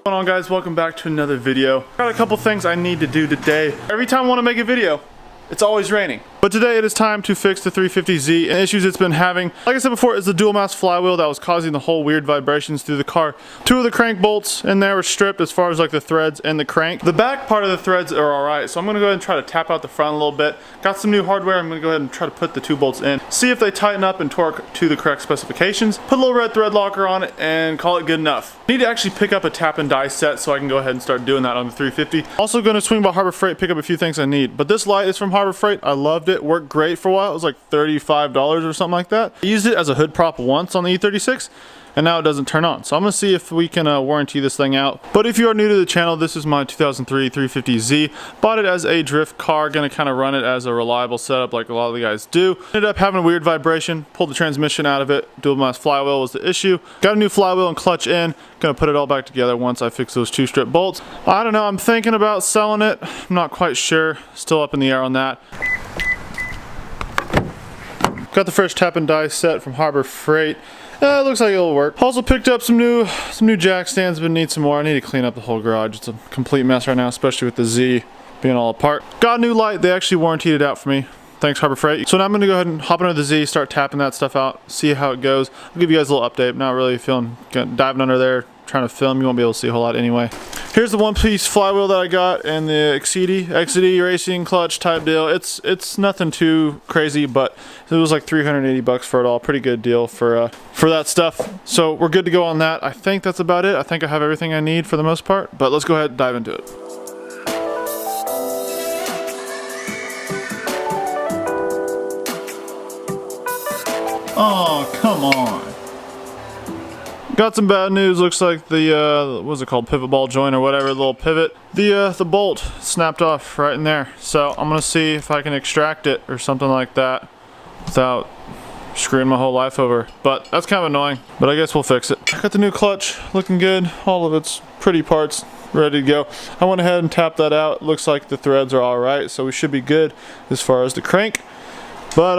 What's going on, guys? Welcome back to another video. Got a couple things I need to do today. Every time I want to make a video, it's always raining. But today it is time to fix the 350Z and issues it's been having. Like I said before, it's the dual mass flywheel that was causing the whole weird vibrations through the car. Two of the crank bolts in there were stripped as far as like the threads and the crank. The back part of the threads are alright, so I'm gonna go ahead and try to tap out the front a little bit. Got some new hardware, I'm gonna go ahead and try to put the two bolts in. See if they tighten up and torque to the correct specifications. Put a little red thread locker on it and call it good enough. Need to actually pick up a tap and die set so I can go ahead and start doing that on the 350. Also gonna swing by Harbor Freight, pick up a few things I need. But this light is from Harbor Freight. I loved it, worked great for a while. It was like $35 or something like that. I used it as a hood prop once on the E36 and now it doesn't turn on. So I'm gonna see if we can warranty this thing out. But if you are new to the channel, this is my 2003 350Z. Bought it as a drift car, gonna kind of run it as a reliable setup like a lot of the guys do. Ended up having a weird vibration, pulled the transmission out of it. Dual mass flywheel was the issue. Got a new flywheel and clutch in. Gonna put it all back together once I fix those two strip bolts. I don't know, I'm thinking about selling it. I'm not quite sure, still up in the air on that. Got the fresh tap and die set from Harbor Freight. It looks like it'll work. Also picked up some new jack stands, but need some more. I need to clean up the whole garage. It's a complete mess right now, especially with the Z being all apart. Got a new light. They actually warrantied it out for me. Thanks, Harbor Freight. So now I'm gonna go ahead and hop into the Z, start tapping that stuff out, see how it goes. I'll give you guys a little update. Not really feeling diving under there, trying to film. You won't be able to see a whole lot anyway. Here's the one-piece flywheel that I got and the XCD racing clutch type deal. It's nothing too crazy, but it was like 380 bucks for it all. Pretty good deal for that stuff. So we're good to go on that. I think that's about it. I think I have everything I need for the most part, but let's go ahead and dive into it. Oh, come on. Got some bad news. Looks like the what's it called, pivot ball joint or whatever, little pivot. The bolt snapped off right in there. So I'm gonna see if I can extract it or something like that without screwing my whole life over. But that's kind of annoying, but I guess we'll fix it. Got the new clutch, looking good. All of its pretty parts ready to go. I went ahead and tapped that out. Looks like the threads are all right, so we should be good as far as the crank. But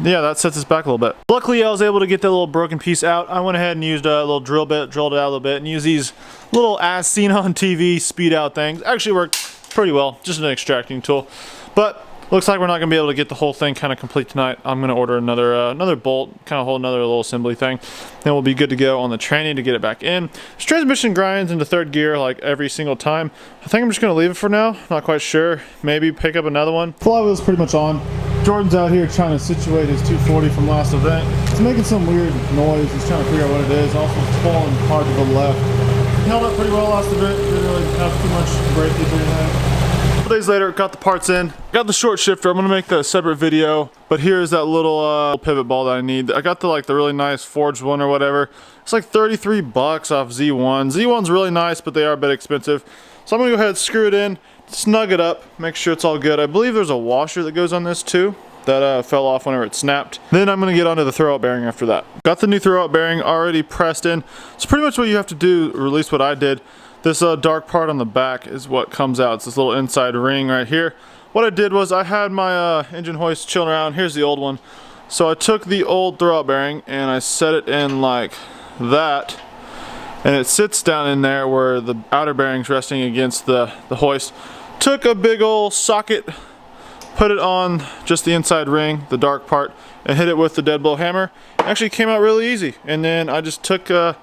yeah, that sets us back a little bit. Luckily, I was able to get that little broken piece out. I went ahead and used a little drill bit, drilled it out a little bit, and used these little as seen on TV speed out things. Actually worked pretty well, just an extracting tool. But looks like we're not gonna be able to get the whole thing kind of complete tonight. I'm gonna order another bolt, kind of hold another little assembly thing. Then we'll be good to go on the tranny to get it back in. This transmission grinds into third gear like every single time. I think I'm just gonna leave it for now. Not quite sure. Maybe pick up another one. Flywheel's pretty much on. Jordan's out here trying to situate his 240 from last event. It's making some weird noise. He's trying to figure out what it is. Also, it's pulling hard to the left. He held up pretty well last event. Didn't really have too much breakage or anything. A couple days later, got the parts in. Got the short shifter. I'm gonna make that a separate video. But here's that little pivot ball that I need. I got the really nice forged one or whatever. It's like 33 bucks off Z1. Z1's really nice, but they are a bit expensive. So I'm gonna go ahead and screw it in, snug it up, make sure it's all good. I believe there's a washer that goes on this too that fell off whenever it snapped. Then I'm gonna get onto the throwout bearing after that. Got the new throwout bearing already pressed in. It's pretty much what you have to do, or at least what I did. This dark part on the back is what comes out. It's this little inside ring right here. What I did was I had my engine hoist chilling around. Here's the old one. So I took the old throwout bearing and I set it in like that. And it sits down in there where the outer bearing's resting against the hoist. Took a big old socket, put it on just the inside ring, the dark part, and hit it with the dead blow hammer. It actually came out really easy. And then I just took the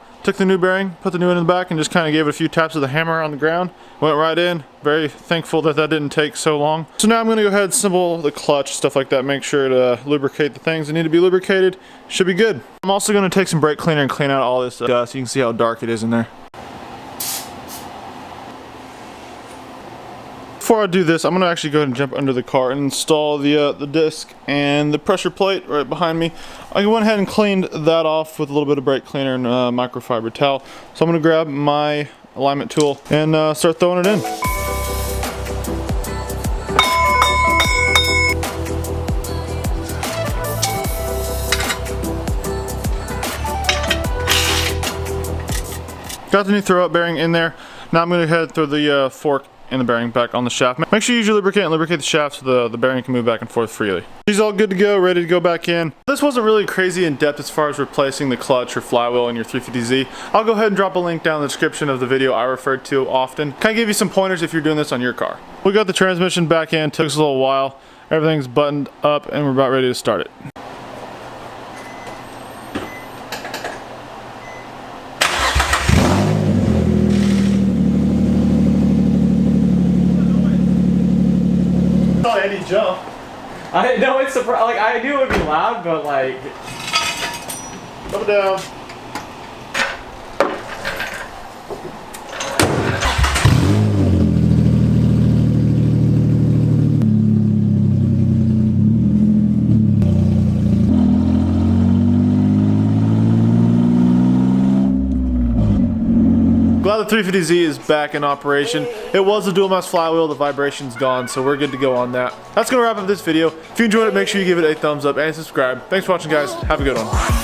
new bearing, put the new one in the back, and just kind of gave it a few taps of the hammer on the ground. Went right in. Very thankful that didn't take so long. So now I'm going to go ahead and assemble the clutch, stuff like that. Make sure to lubricate the things that need to be lubricated. Should be good. I'm also going to take some brake cleaner and clean out all this dust. You can see how dark it is in there. Before I do this, I'm going to actually go ahead and jump under the car and install the disc and the pressure plate right behind me. I went ahead and cleaned that off with a little bit of brake cleaner and microfiber towel. So I'm going to grab my alignment tool and start throwing it in. Got the new throwout bearing in there. Now I'm going to head through the fork and the bearing back on the shaft. Make sure you use your lubricant and lubricate the shaft so the bearing can move back and forth freely. She's all good to go, ready to go back in. This wasn't really crazy in depth as far as replacing the clutch or flywheel in your 350Z. I'll go ahead and drop a link down in the description of the video I referred to often. Kind of give you some pointers if you're doing this on your car. We got the transmission back in, took us a little while. Everything's buttoned up and we're about ready to start it. Eddie jump. I know it's surprising. Like I knew it would be loud, but like. Up and down. Glad the 350Z is back in operation. It was a dual mass flywheel, the vibration's gone, so we're good to go on that. That's gonna wrap up this video. If you enjoyed it, make sure you give it a thumbs up and subscribe. Thanks for watching, guys. Have a good one.